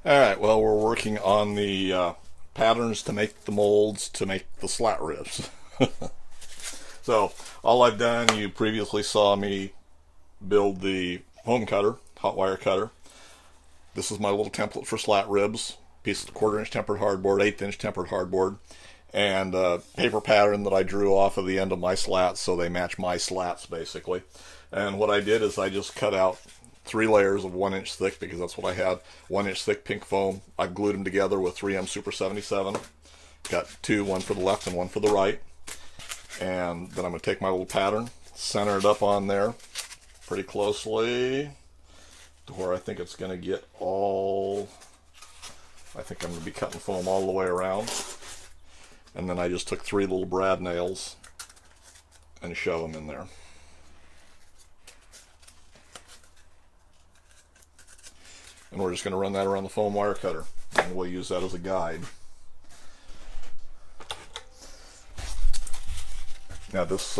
Alright, well, we're working on the patterns to make the molds to make the slat ribs. So, all I've done, you previously saw me build the foam cutter, hot wire cutter. This is my little template for slat ribs. Piece of 1/4 inch tempered hardboard, 1/8 inch tempered hardboard, and a paper pattern that I drew off of the end of my slats so they match my slats basically. And what I did is I just cut out 3 layers of 1 inch thick because that's what I had. 1 inch thick pink foam. I glued them together with 3M Super 77. Got 2, one for the left and one for the right. And then I'm going to take my little pattern, center it up on there pretty closely to where I think it's going to get all, I think I'm going to be cutting foam all the way around. And then I just took 3 little brad nails and shove them in there. And we're just going to run that around the foam wire cutter, and we'll use that as a guide. Now this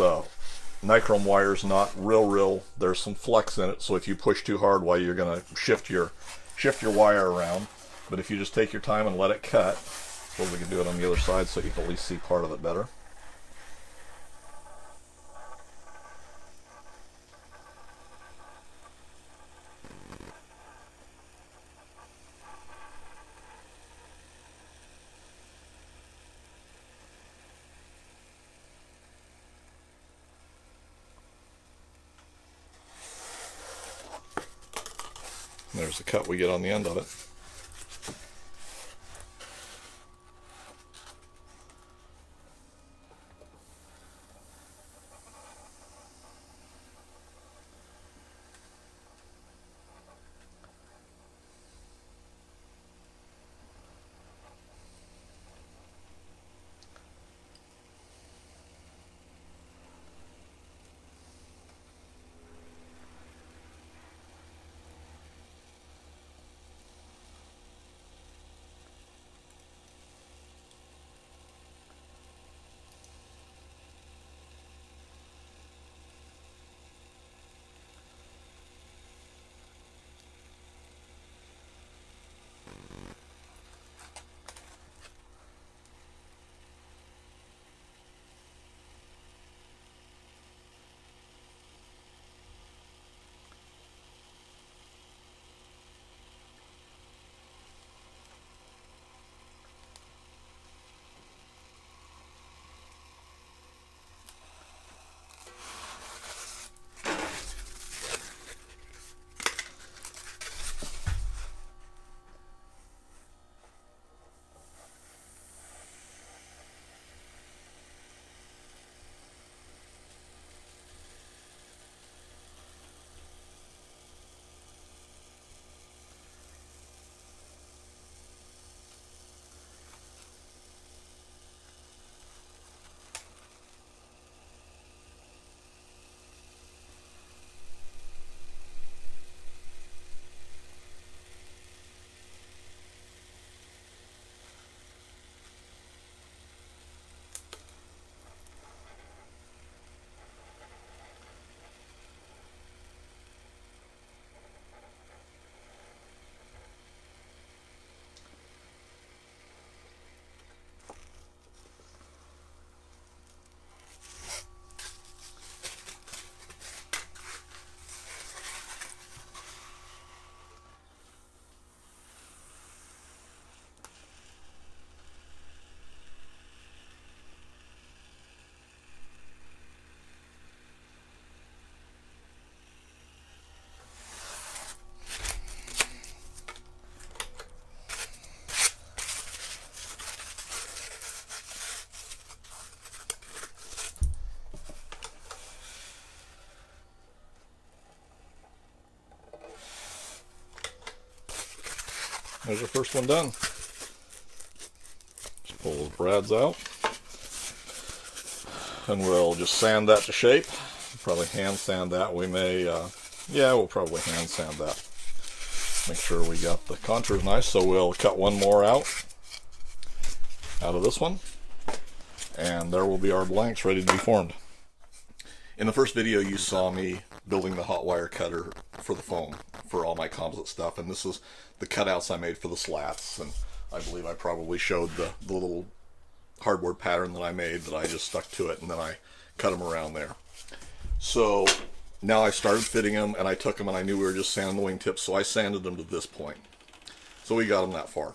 nichrome wire is not real, there's some flex in it, so if you push too hard, while you're going to shift your wire around. But if you just take your time and let it cut, well, we can do it on the other side so you can at least see part of it better. There's the cut we get on the end of it. There's our first one done. Just pull those brads out. And we'll just sand that to shape. Probably hand sand that. We may, yeah, we'll probably hand sand that. Make sure we got the contours nice. So we'll cut one more out of this one. And there will be our blanks ready to be formed. In the first video you saw me building the hot wire cutter for the foam for all my composite stuff, and this is the cutouts I made for the slats, and I believe I probably showed the little hardboard pattern that I made that I just stuck to it and then I cut them around there. So now I started fitting them, and I took them and I knew we were just sanding the wingtips, so I sanded them to this point. So we got them that far.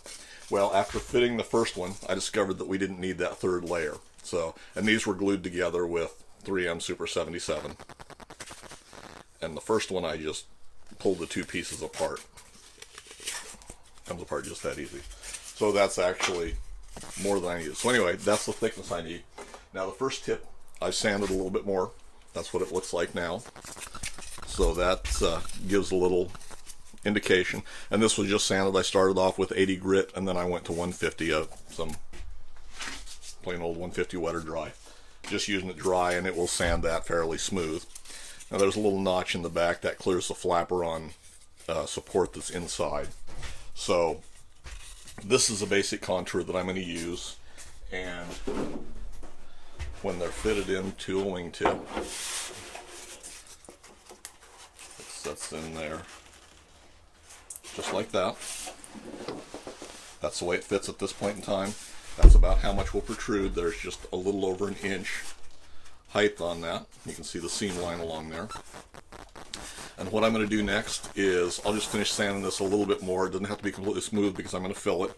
Well, after fitting the first one, I discovered that we didn't need that third layer. So, and these were glued together with 3M Super 77. And the first one I just pulled the two pieces apart. Comes apart just that easy. So that's actually more than I needed. So anyway, that's the thickness I need. Now the first tip, I've sanded a little bit more. That's what it looks like now. So that gives a little indication. And this was just sanded. I started off with 80 grit, and then I went to 150 of some plain old 150 wet or dry. Just using it dry, and it will sand that fairly smooth. Now there's a little notch in the back that clears the flapper on support that's inside. So this is a basic contour that I'm going to use, and when they're fitted into a wingtip, it sets in there just like that. That's the way it fits at this point in time. That's about how much will protrude. There's just a little over an inch height on that. You can see the seam line along there. And what I'm going to do next is I'll just finish sanding this a little bit more. It doesn't have to be completely smooth because I'm going to fill it.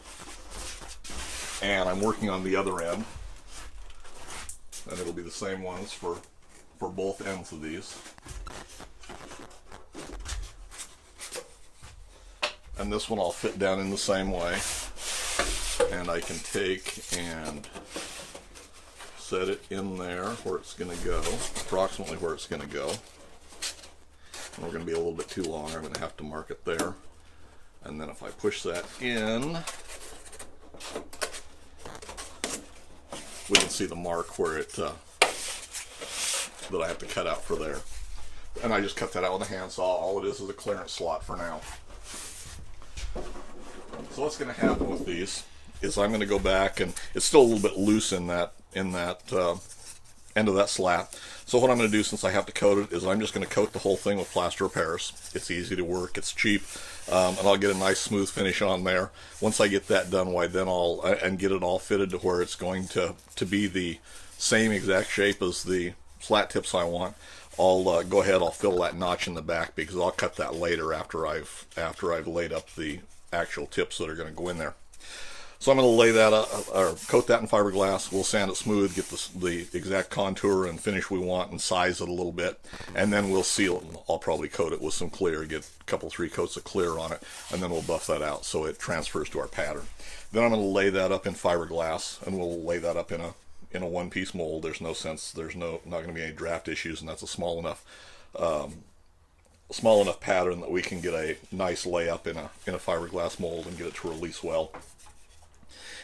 And I'm working on the other end. And it'll be the same ones for both ends of these. And this one I'll fit down in the same way. And I can take and set it in there where it's going to go, approximately where it's going to go. And we're going to be a little bit too long. I'm going to have to mark it there. And then if I push that in, we can see the mark where it that I have to cut out for there. And I just cut that out with a handsaw. All it is a clearance slot for now. So what's going to happen with these is I'm going to go back, and it's still a little bit loose in that end of that slat. So what I'm going to do, since I have to coat it, is I'm just going to coat the whole thing with plaster of Paris. It's easy to work, it's cheap, and I'll get a nice smooth finish on there. Once I get that done, why then and get it all fitted to where it's going to be the same exact shape as the slat tips I want. I'll go ahead, I'll fill that notch in the back because I'll cut that later after I've laid up the actual tips that are going to go in there. So I'm going to lay that up, or coat that in fiberglass. We'll sand it smooth, get the exact contour and finish we want, and size it a little bit, and then we'll seal it. I'll probably coat it with some clear, get a couple, 3 coats of clear on it, and then we'll buff that out so it transfers to our pattern. Then I'm going to lay that up in fiberglass, and we'll lay that up in a one-piece mold. There's no sense, there's not going to be any draft issues, and that's a small enough pattern that we can get a nice layup in a fiberglass mold and get it to release well.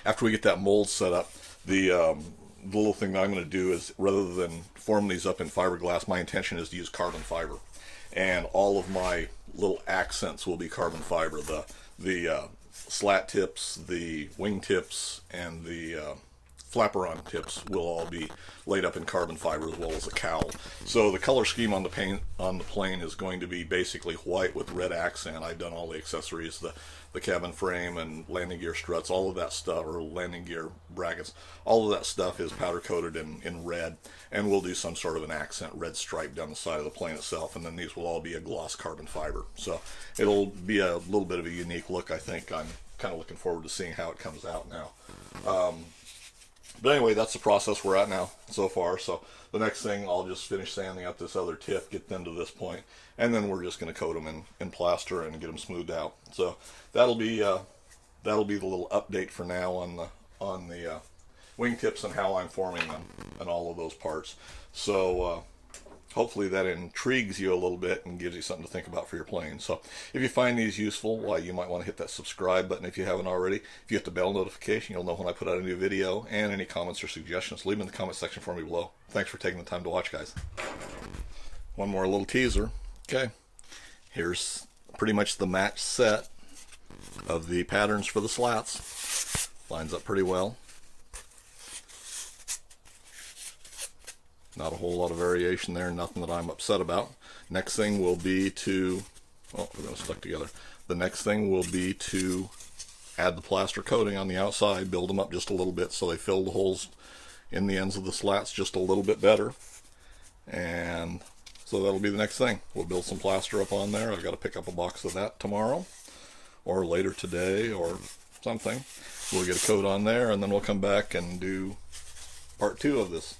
After we get that mold set up, the little thing that I'm going to do is, rather than form these up in fiberglass, my intention is to use carbon fiber, and all of my little accents will be carbon fiber. The slat tips, the wing tips, and the flapper-on tips will all be laid up in carbon fiber, as well as a cowl. So the color scheme on the plane is going to be basically white with red accent. I've done all the accessories, the cabin frame and landing gear struts, all of that stuff, or landing gear brackets, all of that stuff is powder coated in red, and we'll do some sort of an accent red stripe down the side of the plane itself, and then these will all be a gloss carbon fiber. So it'll be a little bit of a unique look, I think. I'm kind of looking forward to seeing how it comes out now. But anyway, that's the process we're at now so far. So the next thing, I'll just finish sanding up this other tip, get them to this point, and then we're just going to coat them in plaster and get them smoothed out. So that'll be the little update for now on the wingtips and how I'm forming them and all of those parts. So hopefully that intrigues you a little bit and gives you something to think about for your plane. So if you find these useful, why, you might want to hit that subscribe button if you haven't already. If you hit the bell notification, you'll know when I put out a new video. And any comments or suggestions, leave them in the comment section for me below. Thanks for taking the time to watch, guys. One more little teaser. Okay, here's pretty much the match set of the patterns for the slats. Lines up pretty well. Not a whole lot of variation there, nothing that I'm upset about. Next thing will be to, oh, we're going to stuck together. The next thing will be to add the plaster coating on the outside, build them up just a little bit so they fill the holes in the ends of the slats just a little bit better. And so that'll be the next thing. We'll build some plaster up on there. I've got to pick up a box of that tomorrow or later today or something. We'll get a coat on there, and then we'll come back and do part 2 of this.